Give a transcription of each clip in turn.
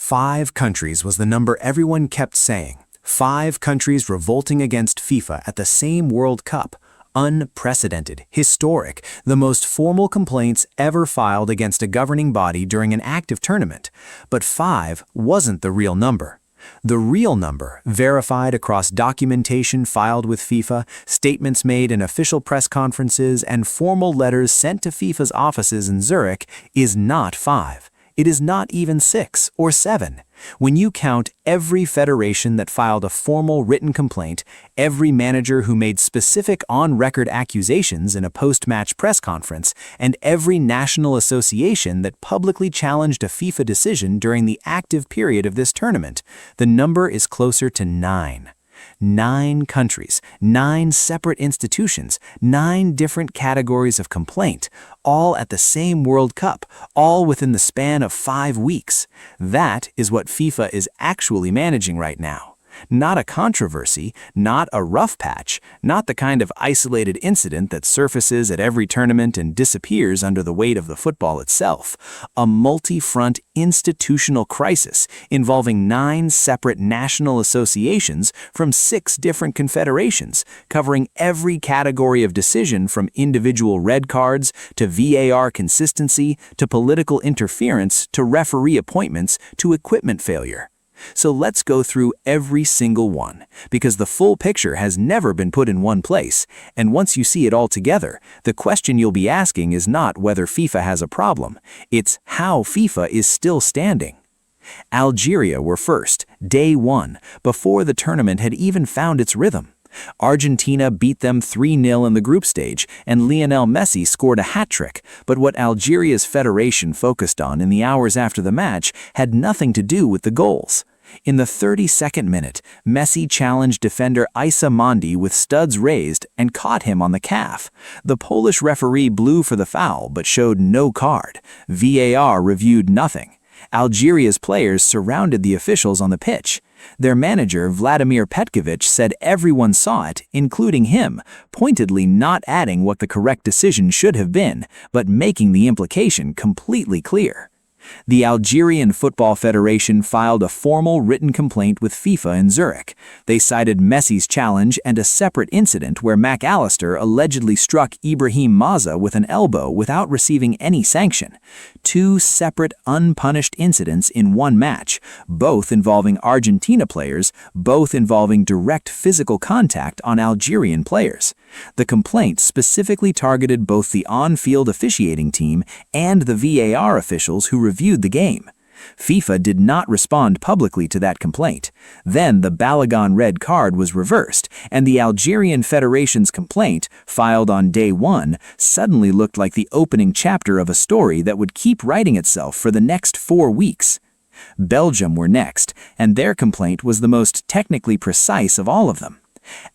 5 countries was the number everyone kept saying. 5 countries revolting against FIFA at the same World Cup. Unprecedented, historic, the most formal complaints ever filed against a governing body during an active tournament. But 5 wasn't the real number. The real number, verified across documentation filed with FIFA, statements made in official press conferences, and formal letters sent to FIFA's offices in Zurich, is not 5. It is not even 6 or 7. When you count every federation that filed a formal written complaint, every manager who made specific on-record accusations in a post-match press conference, and every national association that publicly challenged a FIFA decision during the active period of this tournament, the number is closer to 9. 9 countries, 9 separate institutions, 9 different categories of complaint, all at the same World Cup, all within the span of 5 weeks. That is what FIFA is actually managing right now. Not a controversy, not a rough patch, not the kind of isolated incident that surfaces at every tournament and disappears under the weight of the football itself. A multi-front institutional crisis involving 9 separate national associations from 6 different confederations, covering every category of decision from individual red cards to VAR consistency to political interference to referee appointments to equipment failure. So let's go through every single one, because the full picture has never been put in one place, and once you see it all together, the question you'll be asking is not whether FIFA has a problem, it's how FIFA is still standing. Algeria were first, day 1, before the tournament had even found its rhythm. Argentina beat them 3-0 in the group stage, and Lionel Messi scored a hat-trick, but what Algeria's federation focused on in the hours after the match had nothing to do with the goals. In the 32nd minute, Messi challenged defender Issa Mondi with studs raised and caught him on the calf. The Polish referee blew for the foul but showed no card. VAR reviewed nothing. Algeria's players surrounded the officials on the pitch. Their manager, Vladimir Petkovic, said everyone saw it, including him, pointedly not adding what the correct decision should have been, but making the implication completely clear. The Algerian Football Federation filed a formal written complaint with FIFA in Zurich. They cited Messi's challenge and a separate incident where McAllister allegedly struck Ibrahim Maza with an elbow without receiving any sanction. 2 separate unpunished incidents in one match, both involving Argentina players, both involving direct physical contact on Algerian players. The complaint specifically targeted both the on-field officiating team and the VAR officials who reviewed the game. FIFA did not respond publicly to that complaint. Then the Balogun red card was reversed, and the Algerian Federation's complaint, filed on day 1, suddenly looked like the opening chapter of a story that would keep writing itself for the next 4 weeks. Belgium were next, and their complaint was the most technically precise of all of them.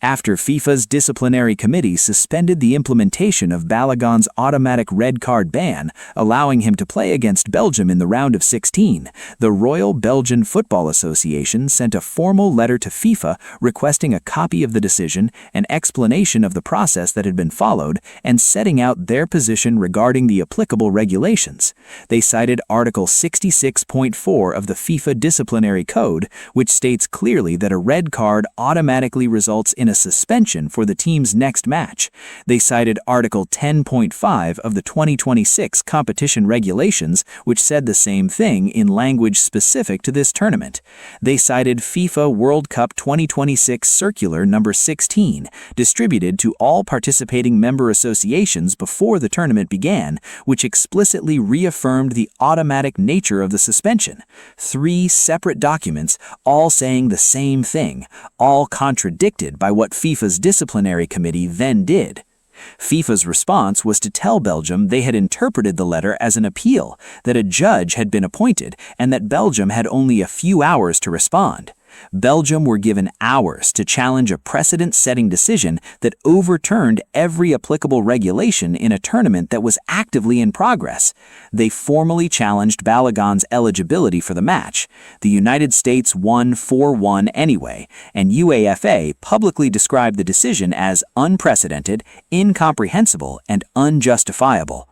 After FIFA's disciplinary committee suspended the implementation of Balogun's automatic red card ban, allowing him to play against Belgium in the round of 16, the Royal Belgian Football Association sent a formal letter to FIFA requesting a copy of the decision, an explanation of the process that had been followed, and setting out their position regarding the applicable regulations. They cited Article 66.4 of the FIFA Disciplinary Code, which states clearly that a red card automatically results in a suspension for the team's next match. They cited Article 10.5 of the 2026 competition regulations, which said the same thing in language specific to this tournament. They cited FIFA World Cup 2026 Circular number 16, distributed to all participating member associations before the tournament began, which explicitly reaffirmed the automatic nature of the suspension. 3 separate documents, all saying the same thing, all contradicted by what FIFA's disciplinary committee then did. FIFA's response was to tell Belgium they had interpreted the letter as an appeal, that a judge had been appointed, and that Belgium had only a few hours to respond. Belgium were given hours to challenge a precedent-setting decision that overturned every applicable regulation in a tournament that was actively in progress. They formally challenged Balogun's eligibility for the match. The United States won 4-1 anyway, and UEFA publicly described the decision as unprecedented, incomprehensible, and unjustifiable.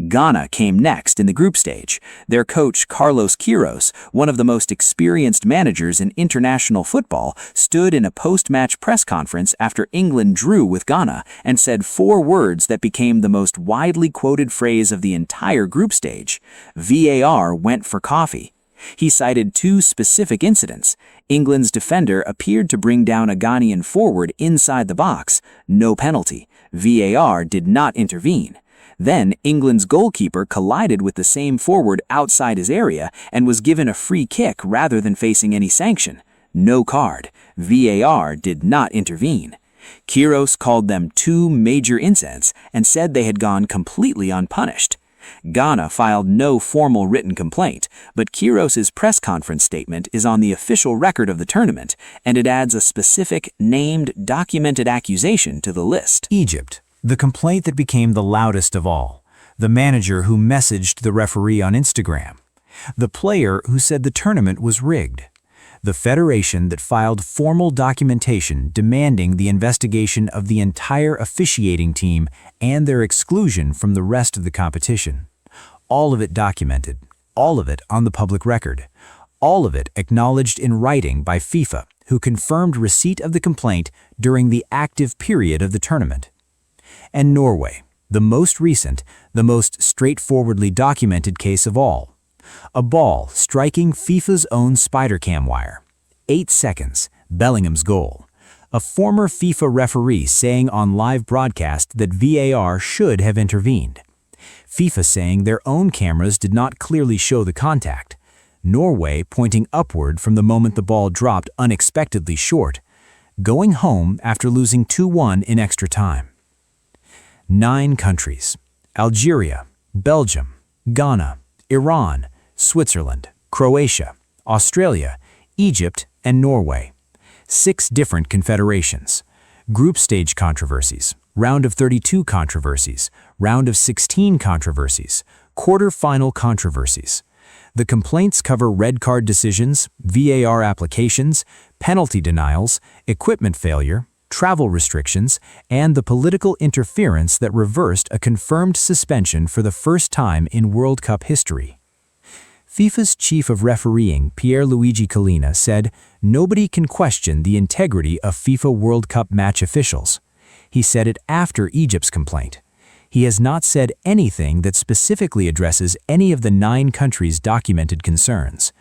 Ghana came next in the group stage. Their coach, Carlos Queiroz, one of the most experienced managers in international football, stood in a post-match press conference after England drew with Ghana and said 4 words that became the most widely quoted phrase of the entire group stage: VAR went for coffee. He cited 2 specific incidents. England's defender appeared to bring down a Ghanaian forward inside the box. No penalty. VAR did not intervene. Then, England's goalkeeper collided with the same forward outside his area and was given a free kick rather than facing any sanction. No card. VAR did not intervene. Queiroz called them 2 major incidents and said they had gone completely unpunished. Ghana filed no formal written complaint, but Queiroz's press conference statement is on the official record of the tournament, and it adds a specific, named, documented accusation to the list. Egypt, the complaint that became the loudest of all. The manager who messaged the referee on Instagram. The player who said the tournament was rigged. The federation that filed formal documentation demanding the investigation of the entire officiating team and their exclusion from the rest of the competition. All of it documented, all of it on the public record, all of it acknowledged in writing by FIFA, who confirmed receipt of the complaint during the active period of the tournament. And Norway, the most recent, the most straightforwardly documented case of all. A ball striking FIFA's own spider cam wire. 8 seconds, Bellingham's goal. A former FIFA referee saying on live broadcast that VAR should have intervened. FIFA saying their own cameras did not clearly show the contact. Norway pointing upward from the moment the ball dropped unexpectedly short. Going home after losing 2-1 in extra time. 9 countries: Algeria, Belgium, Ghana, Iran, Switzerland, Croatia, Australia, Egypt, and Norway. 6 different confederations. Group stage controversies, round of 32 controversies, round of 16 controversies, quarter-final controversies. The complaints cover red card decisions, VAR applications, penalty denials, equipment failure, travel restrictions, and the political interference that reversed a confirmed suspension for the first time in World Cup history. FIFA's chief of refereeing, Pierluigi Collina, said, "Nobody can question the integrity of FIFA World Cup match officials." He said it after Egypt's complaint. He has not said anything that specifically addresses any of the 9 countries' documented concerns.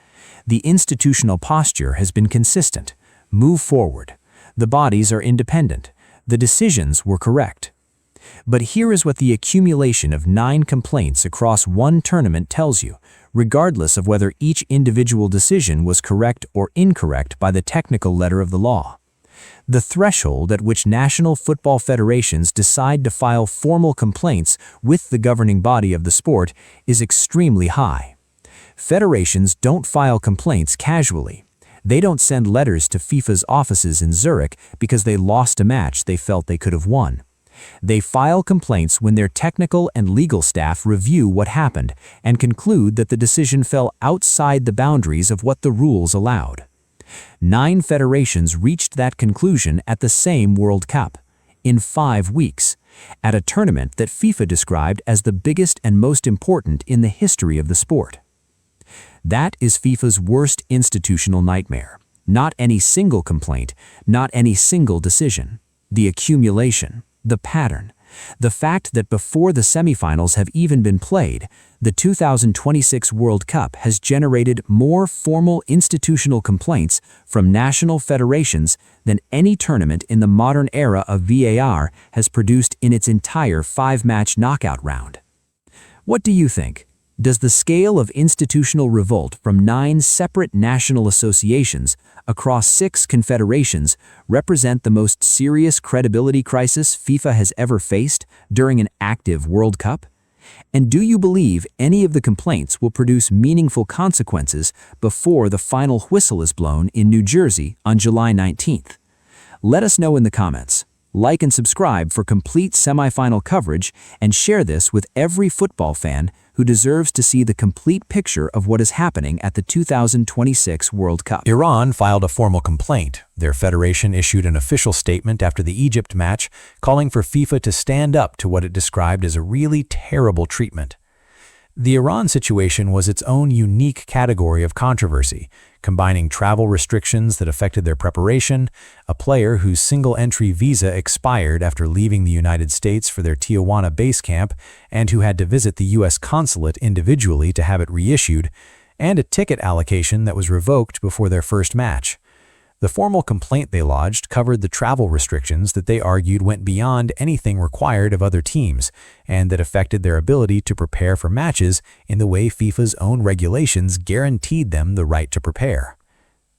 The institutional posture has been consistent. Move forward. The bodies are independent. The decisions were correct. But here is what the accumulation of 9 complaints across one tournament tells you, regardless of whether each individual decision was correct or incorrect by the technical letter of the law. The threshold at which national football federations decide to file formal complaints with the governing body of the sport is extremely high. Federations don't file complaints casually. They don't send letters to FIFA's offices in Zurich because they lost a match they felt they could have won. They file complaints when their technical and legal staff review what happened and conclude that the decision fell outside the boundaries of what the rules allowed. 9 federations reached that conclusion at the same World Cup, in 5 weeks, at a tournament that FIFA described as the biggest and most important in the history of the sport. That is FIFA's worst institutional nightmare. Not any single complaint, not any single decision. The accumulation, the pattern, the fact that before the semifinals have even been played, the 2026 World Cup has generated more formal institutional complaints from national federations than any tournament in the modern era of VAR has produced in its entire 5-match knockout round. What do you think? Does the scale of institutional revolt from 9 separate national associations across 6 confederations represent the most serious credibility crisis FIFA has ever faced during an active World Cup? And do you believe any of the complaints will produce meaningful consequences before the final whistle is blown in New Jersey on July 19th? Let us know in the comments. Like and subscribe for complete semifinal coverage, and share this with every football fan who deserves to see the complete picture of what is happening at the 2026 World Cup. Iran filed a formal complaint. Their federation issued an official statement after the Egypt match, calling for FIFA to stand up to what it described as a really terrible treatment. The Iran situation was its own unique category of controversy, combining travel restrictions that affected their preparation, a player whose single-entry visa expired after leaving the United States for their Tijuana base camp and who had to visit the U.S. consulate individually to have it reissued, and a ticket allocation that was revoked before their first match. The formal complaint they lodged covered the travel restrictions that they argued went beyond anything required of other teams and that affected their ability to prepare for matches in the way FIFA's own regulations guaranteed them the right to prepare.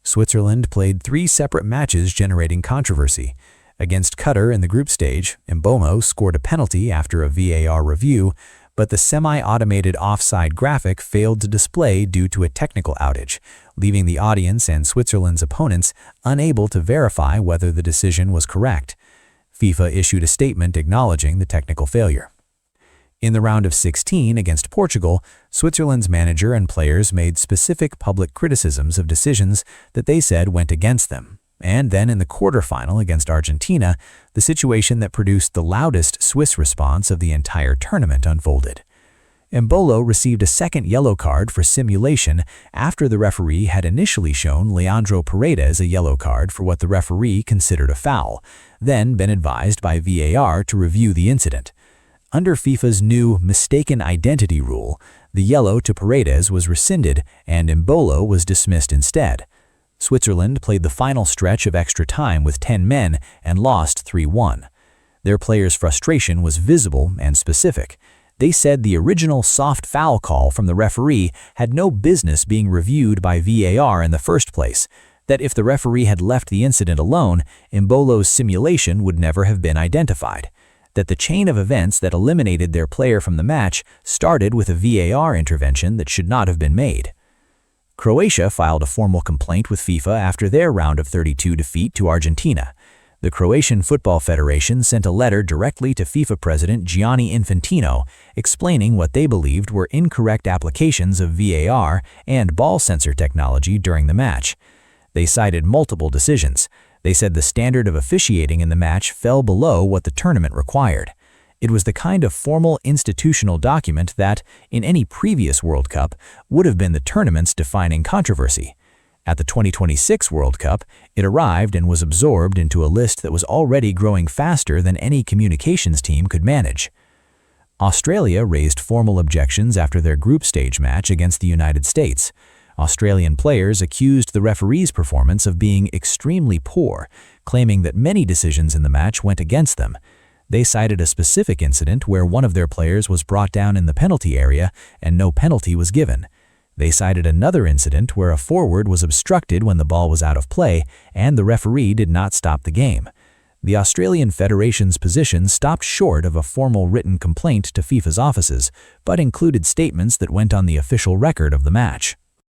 Switzerland played 3 separate matches generating controversy. Against Qatar in the group stage, Mbolo scored a penalty after a VAR review, but the semi-automated offside graphic failed to display due to a technical outage, leaving the audience and Switzerland's opponents unable to verify whether the decision was correct. FIFA issued a statement acknowledging the technical failure. In the round of 16 against Portugal, Switzerland's manager and players made specific public criticisms of decisions that they said went against them. And then in the quarterfinal against Argentina, the situation that produced the loudest Swiss response of the entire tournament unfolded. Mbolo received a second yellow card for simulation after the referee had initially shown Leandro Paredes a yellow card for what the referee considered a foul, then been advised by VAR to review the incident. Under FIFA's new mistaken identity rule, the yellow to Paredes was rescinded and Mbolo was dismissed instead. Switzerland played the final stretch of extra time with 10 men and lost 3-1. Their players' frustration was visible and specific. They said the original soft foul call from the referee had no business being reviewed by VAR in the first place, that if the referee had left the incident alone, Mbolo's simulation would never have been identified, that the chain of events that eliminated their player from the match started with a VAR intervention that should not have been made. Croatia filed a formal complaint with FIFA after their round of 32 defeat to Argentina. The Croatian Football Federation sent a letter directly to FIFA President Gianni Infantino explaining what they believed were incorrect applications of VAR and ball sensor technology during the match. They cited multiple decisions. They said the standard of officiating in the match fell below what the tournament required. It was the kind of formal institutional document that, in any previous World Cup, would have been the tournament's defining controversy. At the 2026 World Cup, it arrived and was absorbed into a list that was already growing faster than any communications team could manage. Australia raised formal objections after their group stage match against the United States. Australian players accused the referee's performance of being extremely poor, claiming that many decisions in the match went against them. They cited a specific incident where one of their players was brought down in the penalty area and no penalty was given. They cited another incident where a forward was obstructed when the ball was out of play and the referee did not stop the game. The Australian Federation's position stopped short of a formal written complaint to FIFA's offices, but included statements that went on the official record of the match.